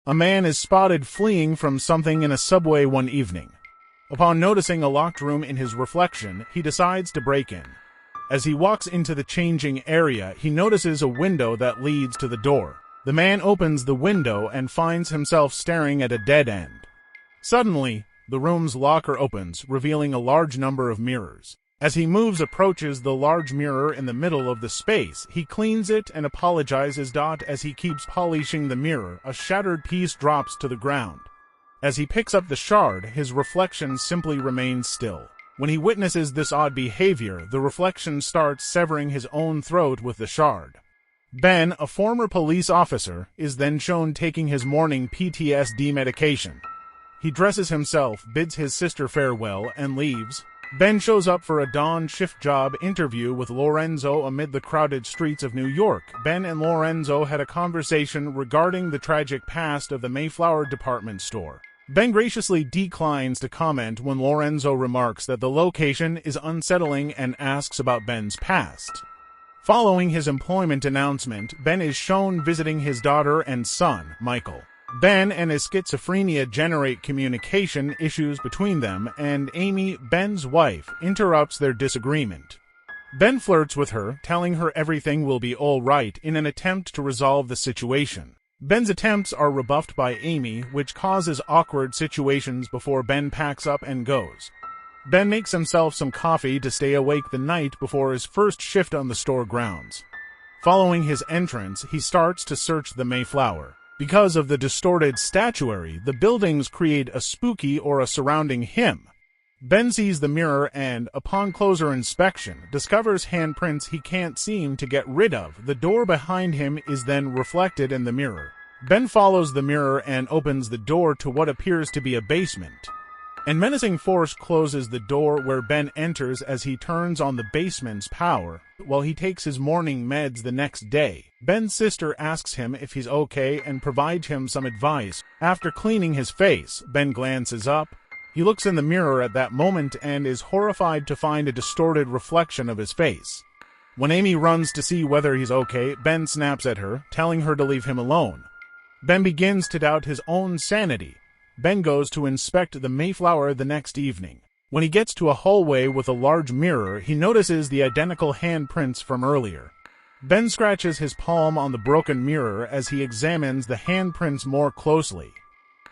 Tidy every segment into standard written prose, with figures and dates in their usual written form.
A man is spotted fleeing from something in a subway one evening. Upon noticing a locked room in his reflection, he decides to break in. As he walks into the changing area, he notices a window that leads to the door. The man opens the window and finds himself staring at a dead end. Suddenly, the room's locker opens, revealing a large number of mirrors. As he approaches the large mirror in the middle of the space, he cleans it and apologizes. As he keeps polishing the mirror, a shattered piece drops to the ground. As he picks up the shard, his reflection simply remains still. When he witnesses this odd behavior, the reflection starts severing his own throat with the shard. Ben, a former police officer, is then shown taking his morning PTSD medication. He dresses himself, bids his sister farewell, and leaves. Ben shows up for a dawn shift job interview with Lorenzo amid the crowded streets of New York. Ben and Lorenzo had a conversation regarding the tragic past of the Mayflower department store. Ben graciously declines to comment when Lorenzo remarks that the location is unsettling and asks about Ben's past. Following his employment announcement, Ben is shown visiting his daughter and son, Michael. Ben and his schizophrenia generate communication issues between them, and Amy, Ben's wife, interrupts their disagreement. Ben flirts with her, telling her everything will be all right in an attempt to resolve the situation. Ben's attempts are rebuffed by Amy, which causes awkward situations before Ben packs up and goes. Ben makes himself some coffee to stay awake the night before his first shift on the store grounds. Following his entrance, he starts to search the Mayflower. Because of the distorted statuary, the buildings create a spooky aura surrounding him. Ben sees the mirror and, upon closer inspection, discovers handprints he can't seem to get rid of. The door behind him is then reflected in the mirror. Ben follows the mirror and opens the door to what appears to be a basement. An menacing force closes the door where Ben enters as he turns on the basement's power. While he takes his morning meds the next day, Ben's sister asks him if he's okay and provides him some advice. After cleaning his face, Ben glances up. He looks in the mirror at that moment and is horrified to find a distorted reflection of his face. When Amy runs to see whether he's okay, Ben snaps at her, telling her to leave him alone. Ben begins to doubt his own sanity. Ben goes to inspect the Mayflower the next evening. When he gets to a hallway with a large mirror, he notices the identical handprints from earlier. Ben scratches his palm on the broken mirror as he examines the handprints more closely.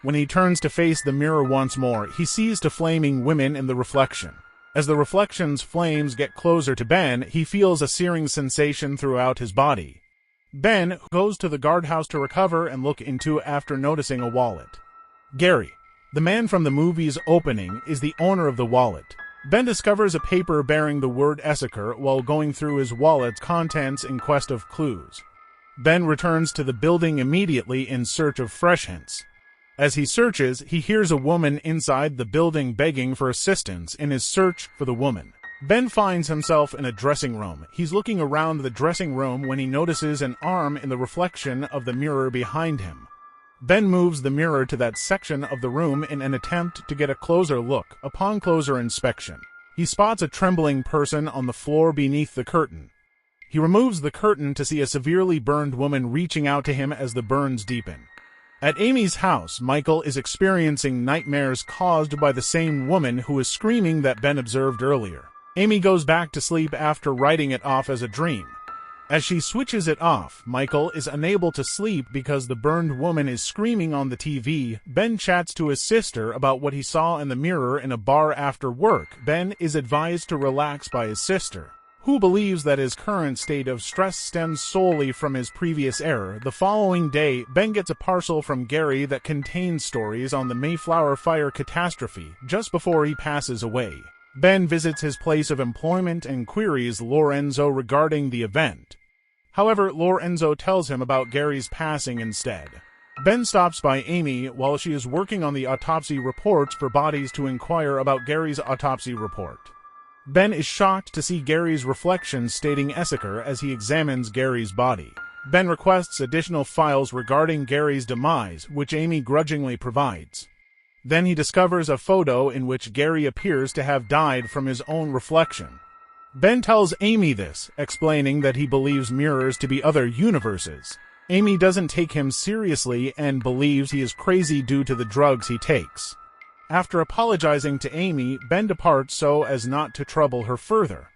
When he turns to face the mirror once more, he sees two flaming women in the reflection. As the reflection's flames get closer to Ben, he feels a searing sensation throughout his body. Ben goes to the guardhouse to recover and look into after noticing a wallet. Gary, the man from the movie's opening, is the owner of the wallet. Ben discovers a paper bearing the word Essaker while going through his wallet's contents in quest of clues. Ben returns to the building immediately in search of fresh hints. As he searches, he hears a woman inside the building begging for assistance in his search for the woman. Ben finds himself in a dressing room. He's looking around the dressing room when he notices an arm in the reflection of the mirror behind him. Ben moves the mirror to that section of the room in an attempt to get a closer look. Upon closer inspection, he spots a trembling person on the floor beneath the curtain. He removes the curtain to see a severely burned woman reaching out to him as the burns deepen. At Amy's house, Michael is experiencing nightmares caused by the same woman who is screaming that Ben observed earlier. Amy goes back to sleep after writing it off as a dream. As she switches it off, Michael is unable to sleep because the burned woman is screaming on the TV. Ben chats to his sister about what he saw in the mirror in a bar after work. Ben is advised to relax by his sister, who believes that his current state of stress stems solely from his previous error. The following day, Ben gets a parcel from Gary that contains stories on the Mayflower fire catastrophe just before he passes away. Ben visits his place of employment and queries Lorenzo regarding the event. However, Lorenzo tells him about Gary's passing instead. Ben stops by Amy while she is working on the autopsy reports for bodies to inquire about Gary's autopsy report. Ben is shocked to see Gary's reflection stating Essaker as he examines Gary's body. Ben requests additional files regarding Gary's demise, which Amy grudgingly provides. Then he discovers a photo in which Gary appears to have died from his own reflection. Ben tells Amy this, explaining that he believes mirrors to be other universes. Amy doesn't take him seriously and believes he is crazy due to the drugs he takes. After apologizing to Amy, Ben departs so as not to trouble her further.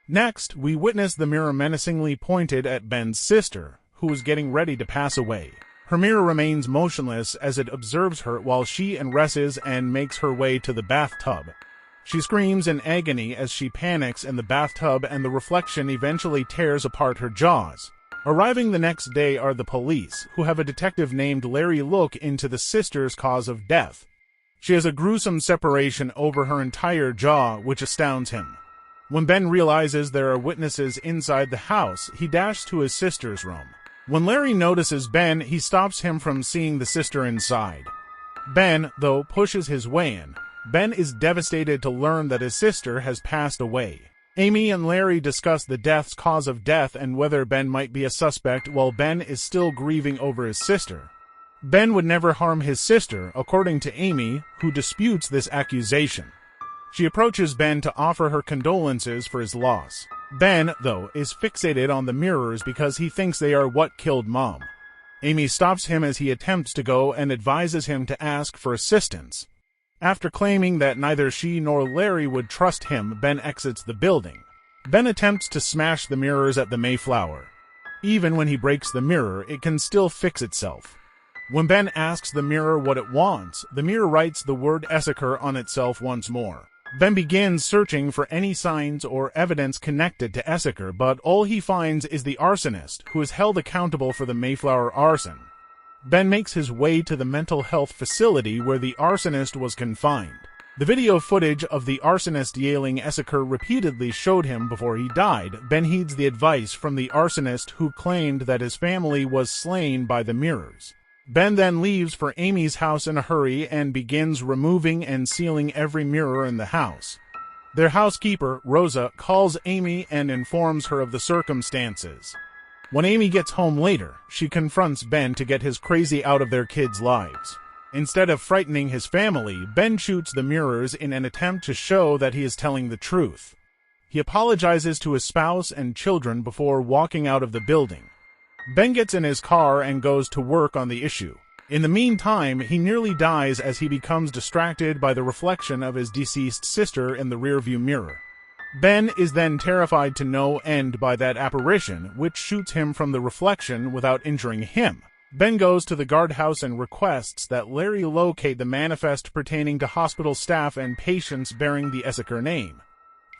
Next, we witness the mirror menacingly pointed at Ben's sister, who is getting ready to pass away. Her mirror remains motionless as it observes her while she undresses and makes her way to the bathtub. She screams in agony as she panics in the bathtub, and the reflection eventually tears apart her jaws. Arriving the next day are the police, who have a detective named Larry look into the sister's cause of death. She has a gruesome separation over her entire jaw, which astounds him. When Ben realizes there are witnesses inside the house, he dashes to his sister's room. When Larry notices Ben, he stops him from seeing the sister inside. Ben, though, pushes his way in. Ben is devastated to learn that his sister has passed away. Amy and Larry discuss the death's cause of death and whether Ben might be a suspect, while Ben is still grieving over his sister. Ben would never harm his sister, according to Amy, who disputes this accusation. She approaches Ben to offer her condolences for his loss. Ben, though, is fixated on the mirrors because he thinks they are what killed Mom. Amy stops him as he attempts to go and advises him to ask for assistance. After claiming that neither she nor Larry would trust him, Ben exits the building. Ben attempts to smash the mirrors at the Mayflower. Even when he breaks the mirror, it can still fix itself. When Ben asks the mirror what it wants, the mirror writes the word Essaker on itself once more. Ben begins searching for any signs or evidence connected to Essaker, but all he finds is the arsonist, who is held accountable for the Mayflower arson. Ben makes his way to the mental health facility where the arsonist was confined. The video footage of the arsonist yelling Essaker repeatedly showed him before he died. Ben heeds the advice from the arsonist, who claimed that his family was slain by the mirrors. Ben then leaves for Amy's house in a hurry and begins removing and sealing every mirror in the house. Their housekeeper, Rosa, calls Amy and informs her of the circumstances. When Amy gets home later, she confronts Ben to get his crazy out of their kids' lives. Instead of frightening his family, Ben shoots the mirrors in an attempt to show that he is telling the truth. He apologizes to his spouse and children before walking out of the building. Ben gets in his car and goes to work on the issue. In the meantime, he nearly dies as he becomes distracted by the reflection of his deceased sister in the rearview mirror. Ben is then terrified to no end by that apparition, which shoots him from the reflection without injuring him. Ben goes to the guardhouse and requests that Larry locate the manifest pertaining to hospital staff and patients bearing the Essaker name.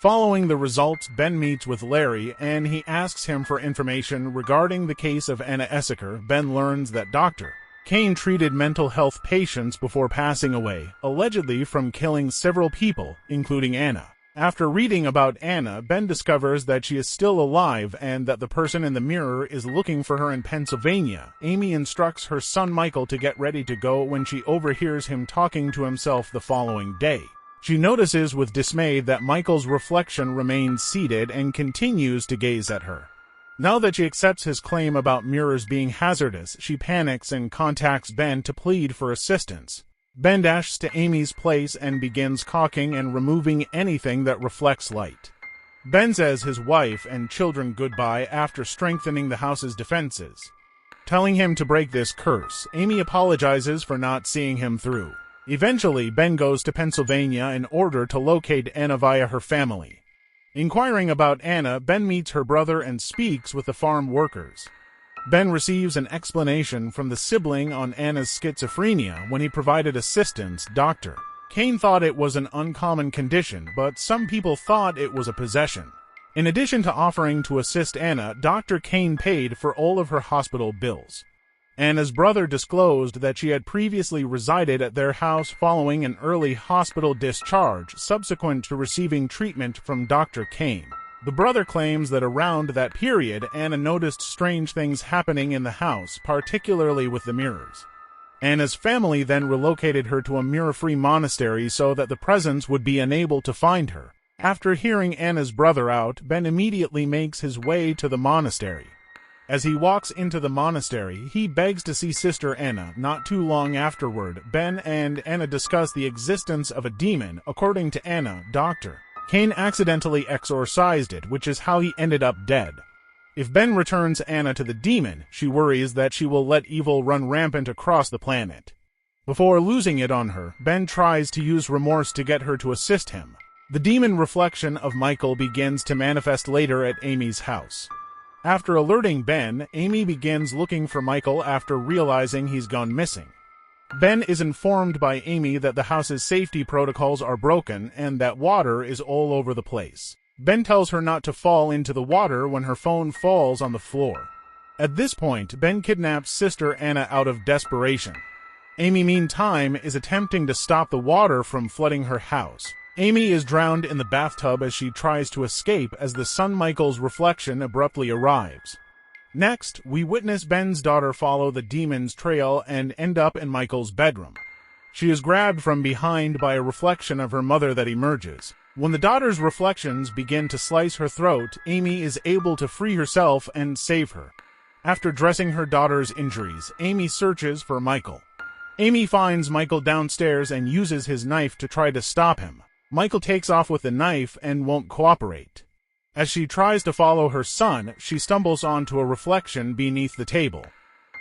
Following the results, Ben meets with Larry, and he asks him for information regarding the case of Anna Essaker. Ben learns that Dr. Kane treated mental health patients before passing away, allegedly from killing several people, including Anna. After reading about Anna, Ben discovers that she is still alive and that the person in the mirror is looking for her in Pennsylvania. Amy instructs her son Michael to get ready to go when she overhears him talking to himself the following day. She notices with dismay that Michael's reflection remains seated and continues to gaze at her. Now that she accepts his claim about mirrors being hazardous, she panics and contacts Ben to plead for assistance. Ben dashes to Amy's place and begins caulking and removing anything that reflects light. Ben says his wife and children goodbye after strengthening the house's defenses. Telling him to break this curse, Amy apologizes for not seeing him through. Eventually, Ben goes to Pennsylvania in order to locate Anna via her family. Inquiring about Anna, Ben meets her brother and speaks with the farm workers. Ben receives an explanation from the sibling on Anna's schizophrenia when he provided assistance. Dr. Kane thought it was an uncommon condition, but some people thought it was a possession. In addition to offering to assist Anna, Dr. Kane paid for all of her hospital bills. Anna's brother disclosed that she had previously resided at their house following an early hospital discharge, subsequent to receiving treatment from Dr. Kane. The brother claims that around that period, Anna noticed strange things happening in the house, particularly with the mirrors. Anna's family then relocated her to a mirror-free monastery so that the presence would be unable to find her. After hearing Anna's brother out, Ben immediately makes his way to the monastery. As he walks into the monastery, he begs to see Sister Anna. Not too long afterward, Ben and Anna discuss the existence of a demon. According to Anna, Dr. Kane accidentally exorcised it, which is how he ended up dead. If Ben returns Anna to the demon, she worries that she will let evil run rampant across the planet. Before losing it on her, Ben tries to use remorse to get her to assist him. The demon reflection of Michael begins to manifest later at Amy's house. After alerting Ben, Amy begins looking for Michael after realizing he's gone missing. Ben is informed by Amy that the house's safety protocols are broken and that water is all over the place. Ben tells her not to fall into the water when her phone falls on the floor. At this point, Ben kidnaps Sister Anna out of desperation. Amy, meantime, is attempting to stop the water from flooding her house. Amy is drowned in the bathtub as she tries to escape as the son Michael's reflection abruptly arrives. Next, we witness Ben's daughter follow the demon's trail and end up in Michael's bedroom. She is grabbed from behind by a reflection of her mother that emerges. When the daughter's reflections begin to slice her throat, Amy is able to free herself and save her. After dressing her daughter's injuries, Amy searches for Michael. Amy finds Michael downstairs and uses his knife to try to stop him. Michael takes off with the knife and won't cooperate. As she tries to follow her son, she stumbles onto a reflection beneath the table.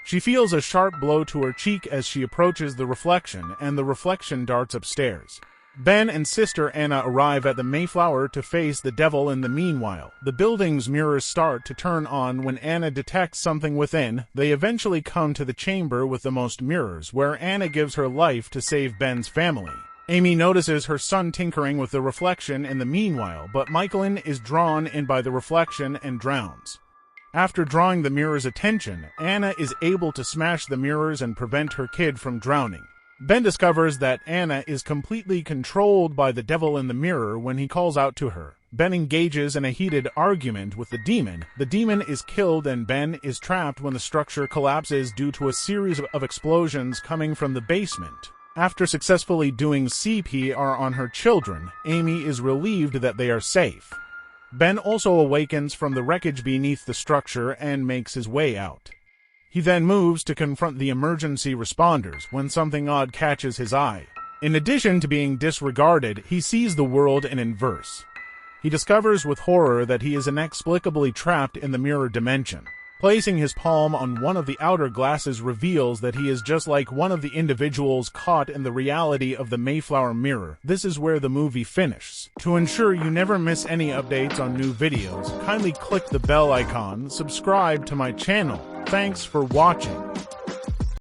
She feels a sharp blow to her cheek as she approaches the reflection, and the reflection darts upstairs. Ben and Sister Anna arrive at the Mayflower to face the devil in the meanwhile. The building's mirrors start to turn on when Anna detects something within. They eventually come to the chamber with the most mirrors, where Anna gives her life to save Ben's family. Amy notices her son tinkering with the reflection in the meanwhile, but Michaelin is drawn in by the reflection and drowns. After drawing the mirror's attention, Anna is able to smash the mirrors and prevent her kid from drowning. Ben discovers that Anna is completely controlled by the devil in the mirror when he calls out to her. Ben engages in a heated argument with the demon. The demon is killed and Ben is trapped when the structure collapses due to a series of explosions coming from the basement. After successfully doing CPR on her children, Amy is relieved that they are safe. Ben also awakens from the wreckage beneath the structure and makes his way out. He then moves to confront the emergency responders when something odd catches his eye. In addition to being disregarded, he sees the world in inverse. He discovers with horror that he is inexplicably trapped in the mirror dimension. Placing his palm on one of the outer glasses reveals that he is just like one of the individuals caught in the reality of the Mayflower mirror. This is where the movie finishes. To ensure you never miss any updates on new videos, kindly click the bell icon, subscribe to my channel. Thanks for watching.